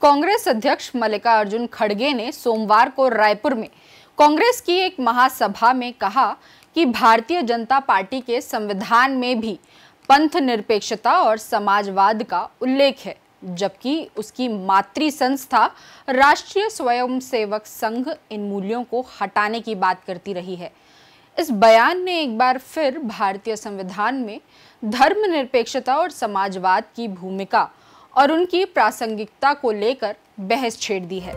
कांग्रेस अध्यक्ष मल्लिकार्जुन खड़गे ने सोमवार को रायपुर में कांग्रेस की एक महासभा में कहा कि भारतीय जनता पार्टी के संविधान में भी पंथ निरपेक्षता और समाजवाद का उल्लेख है, जबकि उसकी मातृ संस्था राष्ट्रीय स्वयंसेवक संघ इन मूल्यों को हटाने की बात करती रही है। इस बयान ने एक बार फिर भारतीय संविधान में धर्मनिरपेक्षता और समाजवाद की भूमिका और उनकी प्रासंगिकता को लेकर बहस छेड़ दी है।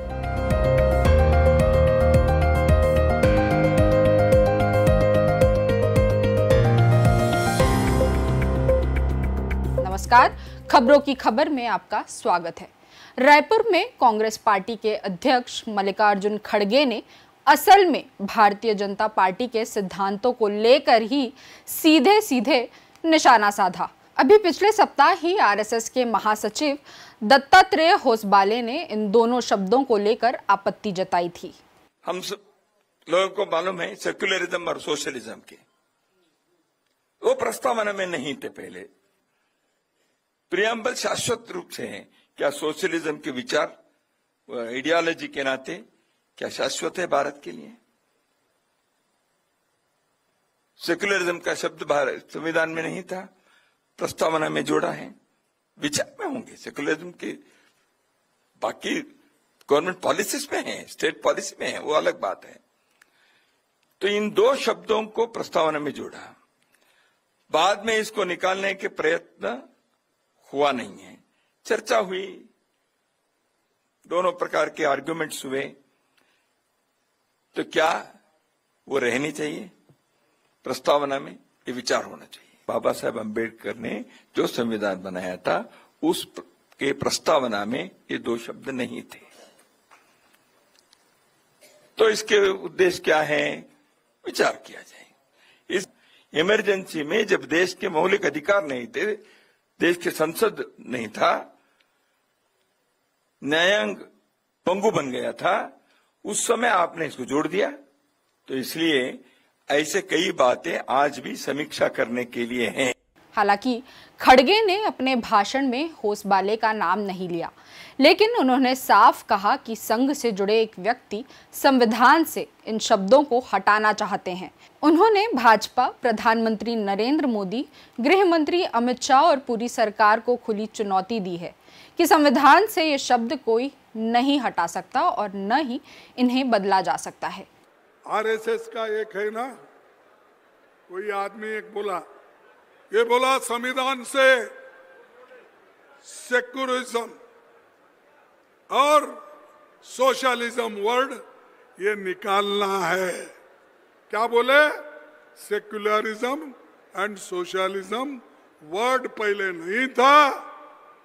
नमस्कार, खबरों की खबर में आपका स्वागत है। रायपुर में कांग्रेस पार्टी के अध्यक्ष मल्लिकार्जुन खड़गे ने असल में भारतीय जनता पार्टी के सिद्धांतों को लेकर ही सीधे सीधे निशाना साधा। अभी पिछले सप्ताह ही आरएसएस के महासचिव दत्तात्रेय होसबाले ने इन दोनों शब्दों को लेकर आपत्ति जताई थी। हम सब लोगों को मालूम है सेक्युलरिज्म और सोशलिज्म के वो प्रस्तावना में नहीं थे। पहले प्रियम्बल शाश्वत रूप से है। क्या सोशलिज्म के विचार आइडियोलॉजी के नाते क्या शाश्वत है भारत के लिए? सेक्युलरिज्म का शब्द भारत संविधान में नहीं था, प्रस्तावना में जोड़ा है। विचार में होंगे सेक्युलरिज्म के, बाकी गवर्नमेंट पॉलिसीज में है, स्टेट पॉलिसी में है, वो अलग बात है। तो इन दो शब्दों को प्रस्तावना में जोड़ा, बाद में इसको निकालने के प्रयत्न हुआ नहीं है। चर्चा हुई, दोनों प्रकार के आर्गुमेंट्स हुए, तो क्या वो रहनी चाहिए प्रस्तावना में? ये विचार होना चाहिए। बाबा साहेब अम्बेडकर ने जो संविधान बनाया था उस के प्रस्तावना में ये दो शब्द नहीं थे। तो इसके उद्देश्य क्या है, विचार किया जाए। इस इमरजेंसी में जब देश के मौलिक अधिकार नहीं थे, देश के संसद नहीं था, न्यायांग पंगु बन गया था, उस समय आपने इसको जोड़ दिया। तो इसलिए ऐसे कई बातें आज भी समीक्षा करने के लिए हैं। हालांकि खड़गे ने अपने भाषण में होसबाले का नाम नहीं लिया, लेकिन उन्होंने साफ कहा कि संघ से जुड़े एक व्यक्ति संविधान से इन शब्दों को हटाना चाहते हैं। उन्होंने भाजपा, प्रधानमंत्री नरेंद्र मोदी, गृह मंत्री अमित शाह और पूरी सरकार को खुली चुनौती दी है कि संविधान से ये शब्द कोई नहीं हटा सकता और न ही इन्हें बदला जा सकता है। आरएसएस का एक है ना, कोई आदमी एक बोला, ये बोला संविधान से सेक्युलरिज्म और सोशलिज्म वर्ड ये निकालना है। क्या बोले? सेक्युलरिज्म एंड सोशलिज्म वर्ड पहले नहीं था,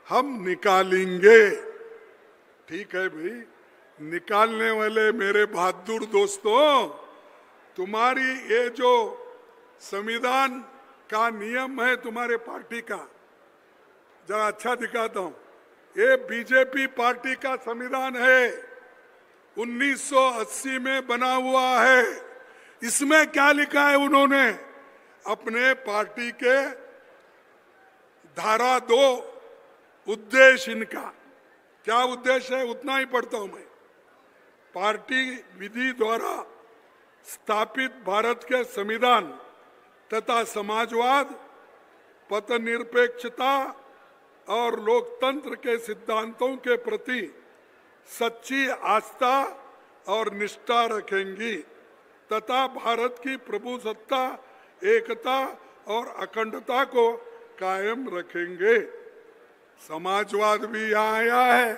हम निकालेंगे। ठीक है भाई, निकालने वाले मेरे बहादुर दोस्तों, तुम्हारी ये जो संविधान का नियम है तुम्हारे पार्टी का, जरा अच्छा दिखाता हूं। ये बीजेपी पार्टी का संविधान है, 1980 में बना हुआ है। इसमें क्या लिखा है उन्होंने? अपने पार्टी के धारा 2 उद्देश्य इनका क्या उद्देश्य है उतना ही पढ़ता हूं मैं। पार्टी विधि द्वारा स्थापित भारत के संविधान तथा समाजवाद, पथ निरपेक्षता और लोकतंत्र के सिद्धांतों के प्रति सच्ची आस्था और निष्ठा रखेंगी तथा भारत की प्रभुसत्ता, एकता और अखंडता को कायम रखेंगे। समाजवाद भी यहाँ आया है,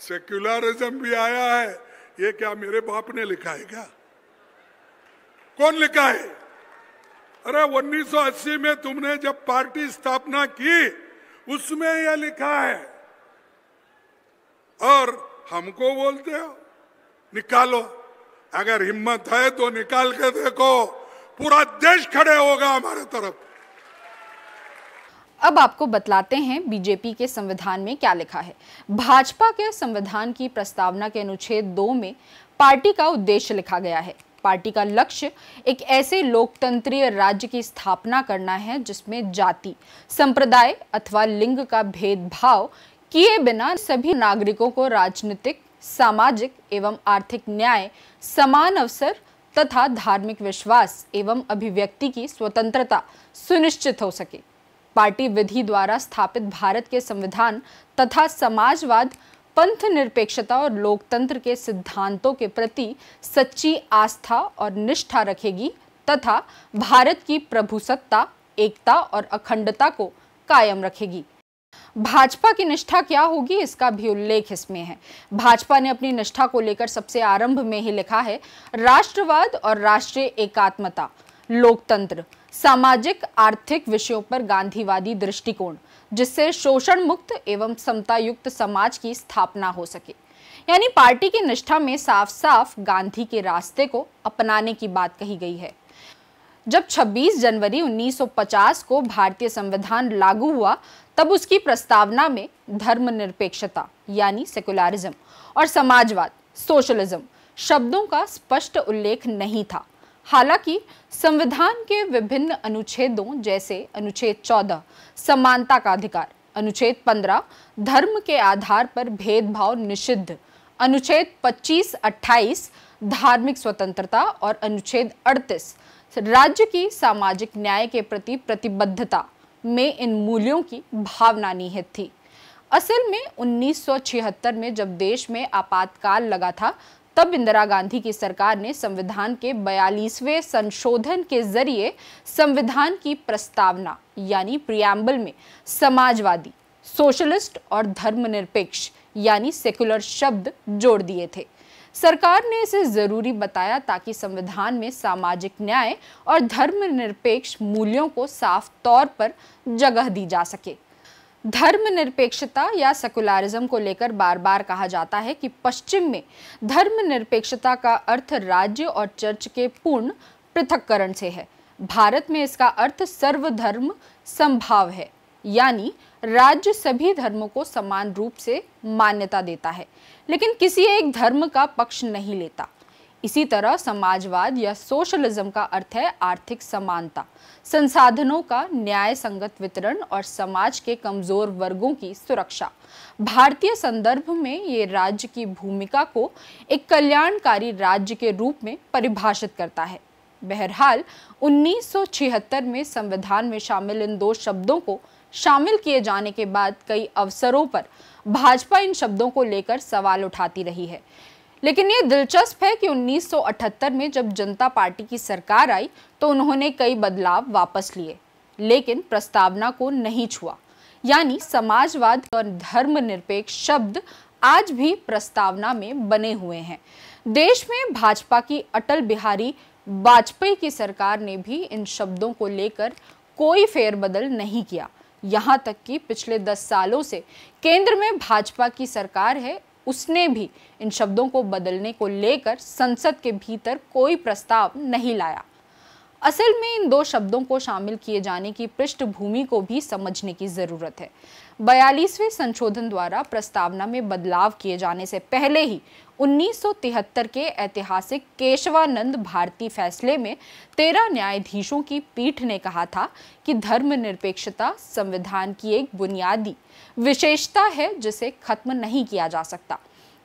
सेक्युलरिज्म भी आया है। ये क्या मेरे बाप ने लिखा है क्या? कौन लिखा है? अरे 1980 में तुमने जब पार्टी स्थापना की उसमें यह लिखा है, और हमको बोलते हो निकालो। अगर हिम्मत है तो निकाल के देखो, पूरा देश खड़े होगा हमारे तरफ। अब आपको बतलाते हैं बीजेपी के संविधान में क्या लिखा है। भाजपा के संविधान की प्रस्तावना के अनुच्छेद 2 में पार्टी का उद्देश्य लिखा गया है। पार्टी का लक्ष्य एक ऐसे लोकतंत्रीय राज्य की स्थापना करना है जिसमें जाति, संप्रदाय अथवा लिंग का भेदभाव किए बिना सभी नागरिकों को राजनीतिक, सामाजिक एवं आर्थिक न्याय, समान अवसर तथा धार्मिक विश्वास एवं अभिव्यक्ति की स्वतंत्रता सुनिश्चित हो सके। पार्टी विधि द्वारा स्थापित भारत के संविधान तथा समाजवाद, पंथ निरपेक्षता और लोकतंत्र के सिद्धांतों के प्रति सच्ची आस्था और निष्ठा रखेगी तथा भारत की प्रभुसत्ता, एकता और अखंडता को कायम रखेगी। भाजपा की निष्ठा क्या होगी, इसका भी उल्लेख इसमें है। भाजपा ने अपनी निष्ठा को लेकर सबसे आरंभ में ही लिखा है, राष्ट्रवाद और राष्ट्रीय एकात्मता, लोकतंत्र, सामाजिक आर्थिक विषयों पर गांधीवादी दृष्टिकोण, जिससे शोषण मुक्त एवं समता युक्त समाज की स्थापना हो सके। यानी पार्टी की निष्ठा में साफ साफ गांधी के रास्ते को अपनाने की बात कही गई है। जब 26 जनवरी 1950 को भारतीय संविधान लागू हुआ, तब उसकी प्रस्तावना में धर्मनिरपेक्षता यानी सेकुलरिज्म और समाजवाद, सोशलिज्म शब्दों का स्पष्ट उल्लेख नहीं था। हालांकि संविधान के विभिन्न अनुच्छेदों जैसे अनुच्छेद 14 समानता का अधिकार, अनुच्छेद 15 धर्म के आधार पर भेदभाव निषिद्ध, अनुच्छेद 25-28 धार्मिक स्वतंत्रता और अनुच्छेद 38 राज्य की सामाजिक न्याय के प्रति प्रतिबद्धता में इन मूल्यों की भावना निहित थी। असल में 1976 में जब देश में आपातकाल लगा था, तब इंदिरा गांधी की सरकार ने संविधान के 42वें संशोधन के जरिए संविधान की प्रस्तावना यानी प्रियम्बल में समाजवादी, सोशलिस्ट और धर्मनिरपेक्ष यानी सेकुलर शब्द जोड़ दिए थे। सरकार ने इसे जरूरी बताया ताकि संविधान में सामाजिक न्याय और धर्मनिरपेक्ष मूल्यों को साफ तौर पर जगह दी जा सके। धर्मनिरपेक्षता या सेकुलरिज्म को लेकर बार बार कहा जाता है कि पश्चिम में धर्मनिरपेक्षता का अर्थ राज्य और चर्च के पूर्ण पृथक्करण से है। भारत में इसका अर्थ सर्वधर्म समभाव है, यानी राज्य सभी धर्मों को समान रूप से मान्यता देता है, लेकिन किसी एक धर्म का पक्ष नहीं लेता। इसी तरह समाजवाद या सोशलिज्म का अर्थ है आर्थिक समानता, संसाधनों का न्याय संगत वितरण और समाज के कमजोर वर्गों की सुरक्षा। भारतीय संदर्भ में ये राज्य की भूमिका को एक कल्याणकारी राज्य के रूप में परिभाषित करता है। बहरहाल 1976 में संविधान में शामिल इन दो शब्दों को शामिल किए जाने के बाद कई अवसरों पर भाजपा इन शब्दों को लेकर सवाल उठाती रही है। लेकिन ये दिलचस्प है कि 1978 में जब जनता पार्टी की सरकार आई तो उन्होंने कई बदलाव वापस लिए, लेकिन प्रस्तावना को नहीं छुआ। यानी समाजवाद और धर्मनिरपेक्ष शब्द आज भी प्रस्तावना में बने हुए हैं। देश में भाजपा की अटल बिहारी वाजपेयी की सरकार ने भी इन शब्दों को लेकर कोई फेरबदल नहीं किया। यहाँ तक कि पिछले 10 सालों से केंद्र में भाजपा की सरकार है, उसने भी इन शब्दों को बदलने को लेकर संसद के भीतर कोई प्रस्ताव नहीं लाया। असल में इन दो शब्दों को शामिल किए जाने की पृष्ठभूमि को भी समझने की जरूरत है। 42वें संशोधन द्वारा प्रस्तावना में बदलाव किए जाने से पहले ही 1973 के ऐतिहासिक केशवानंद भारती फैसले में 13 न्यायाधीशों की पीठ ने कहा था कि धर्मनिरपेक्षता संविधान की एक बुनियादी विशेषता है जिसे खत्म नहीं किया जा सकता।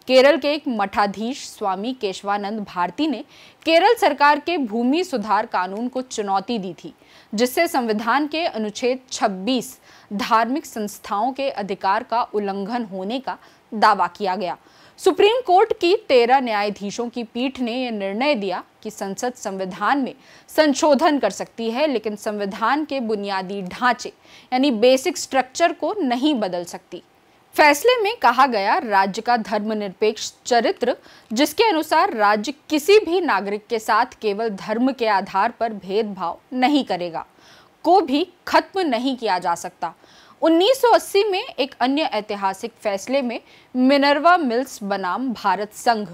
केरल के एक मठाधीश स्वामी केशवानंद भारती ने केरल सरकार के भूमि सुधार कानून को चुनौती दी थी, जिससे संविधान के अनुच्छेद 26 धार्मिक संस्थाओं के अधिकार का उल्लंघन होने का दावा किया गया। सुप्रीम कोर्ट की 13 न्यायाधीशों की पीठ ने यह निर्णय दिया कि संसद संविधान में संशोधन कर सकती है, लेकिन संविधान के बुनियादी ढांचे यानी बेसिक स्ट्रक्चर को नहीं बदल सकती। फैसले में कहा गया, राज्य का धर्मनिरपेक्ष चरित्र, जिसके अनुसार राज्य किसी भी नागरिक के साथ केवल धर्म के आधार पर भेदभाव नहीं करेगा, को भी खत्म नहीं किया जा सकता। 1980 में एक अन्य ऐतिहासिक फैसले में मिनर्वा मिल्स बनाम भारत संघ,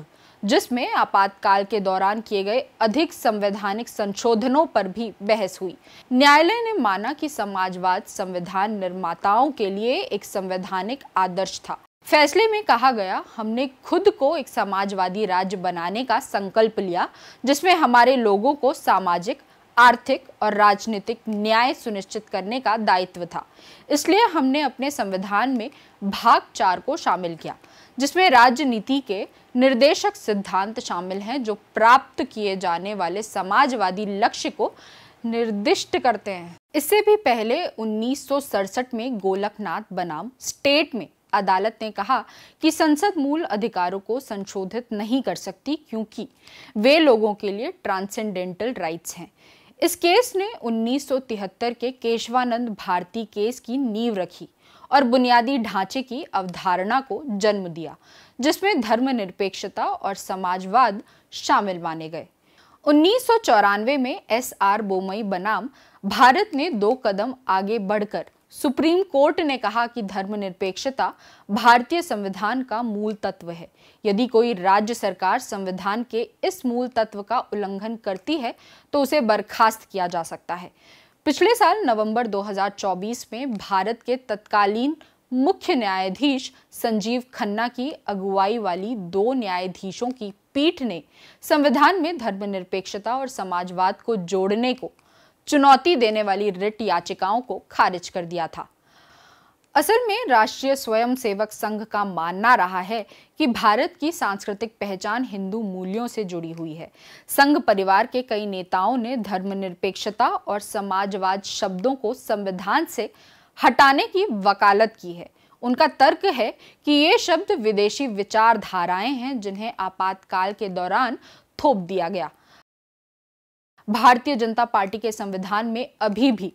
जिसमें आपातकाल के दौरान किए गए अधिक संवैधानिक संशोधनों पर भी बहस हुई। न्यायालय ने माना कि समाजवाद संविधान निर्माताओं के लिए एक संवैधानिक आदर्श था। फैसले में कहा गया, हमने खुद को एक समाजवादी राज्य बनाने का संकल्प लिया, जिसमें हमारे लोगों को सामाजिक, आर्थिक और राजनीतिक न्याय सुनिश्चित करने का दायित्व था। इसलिए हमने अपने संविधान में भाग 4 को शामिल किया, जिसमें राजनीति के निर्देशक सिद्धांत शामिल हैं जो प्राप्त किए जाने वाले समाजवादी लक्ष्य को निर्दिष्ट करते हैं। इससे भी पहले 1967 में गोलकनाथ बनाम स्टेट में अदालत ने कहा कि संसद मूल अधिकारों को संशोधित नहीं कर सकती क्योंकि वे लोगों के लिए ट्रांसेंडेंटल राइट्स हैं। इस केस ने 1973 के केशवानंद भारती केस की नींव रखी और बुनियादी ढांचे की अवधारणा को जन्म दिया, जिसमें धर्मनिरपेक्षता और समाजवाद शामिल माने गए। 1994 में एस.आर. बोमई बनाम भारत ने 2 कदम आगे बढ़कर सुप्रीम कोर्ट ने कहा कि धर्मनिरपेक्षता भारतीय संविधान का मूल तत्व है। यदि कोई राज्य सरकार संविधान के इस मूल तत्व का उल्लंघन करती है तो उसे बर्खास्त किया जा सकता है। पिछले साल नवंबर 2024 में भारत के तत्कालीन मुख्य न्यायाधीश संजीव खन्ना की अगुवाई वाली 2 न्यायाधीशों की पीठ ने संविधान में धर्मनिरपेक्षता और समाजवाद को जोड़ने को चुनौती देने वाली रिट याचिकाओं को खारिज कर दिया था। असल में राष्ट्रीय स्वयंसेवक संघ का मानना रहा है कि भारत की सांस्कृतिक पहचान हिंदू मूल्यों से जुड़ी हुई है। संघ परिवार के कई नेताओं ने धर्मनिरपेक्षता और समाजवाद शब्दों को संविधान से हटाने की वकालत की है। उनका तर्क है कि ये शब्द विदेशी विचारधाराएं हैं जिन्हें आपातकाल के दौरान थोप दिया गया। भारतीय जनता पार्टी के संविधान में अभी भी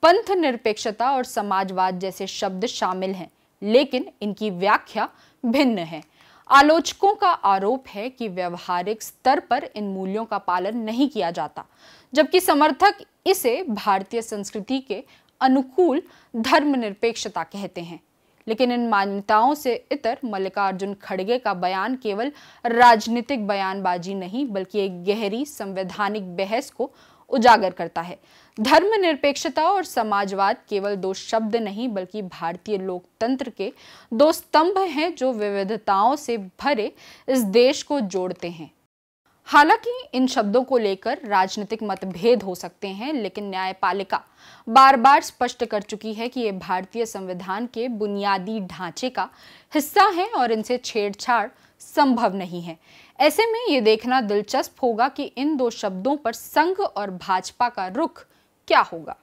पंथ निरपेक्षता और समाजवाद जैसे शब्द शामिल हैं, लेकिन इनकी व्याख्या भिन्न है। आलोचकों का आरोप है कि व्यवहारिक स्तर पर इन मूल्यों का पालन नहीं किया जाता, जबकि समर्थक इसे भारतीय संस्कृति के अनुकूल धर्मनिरपेक्षता कहते हैं। लेकिन इन मान्यताओं से इतर मल्लिकार्जुन खड़गे का बयान केवल राजनीतिक बयानबाजी नहीं बल्कि एक गहरी संवैधानिक बहस को उजागर करता है। धर्मनिरपेक्षता और समाजवाद केवल 2 शब्द नहीं बल्कि भारतीय लोकतंत्र के 2 स्तंभ हैं जो विविधताओं से भरे इस देश को जोड़ते हैं। हालांकि इन शब्दों को लेकर राजनीतिक मतभेद हो सकते हैं, लेकिन न्यायपालिका बार बार स्पष्ट कर चुकी है कि ये भारतीय संविधान के बुनियादी ढांचे का हिस्सा हैं और इनसे छेड़छाड़ संभव नहीं है। ऐसे में ये देखना दिलचस्प होगा कि इन 2 शब्दों पर संघ और भाजपा का रुख क्या होगा।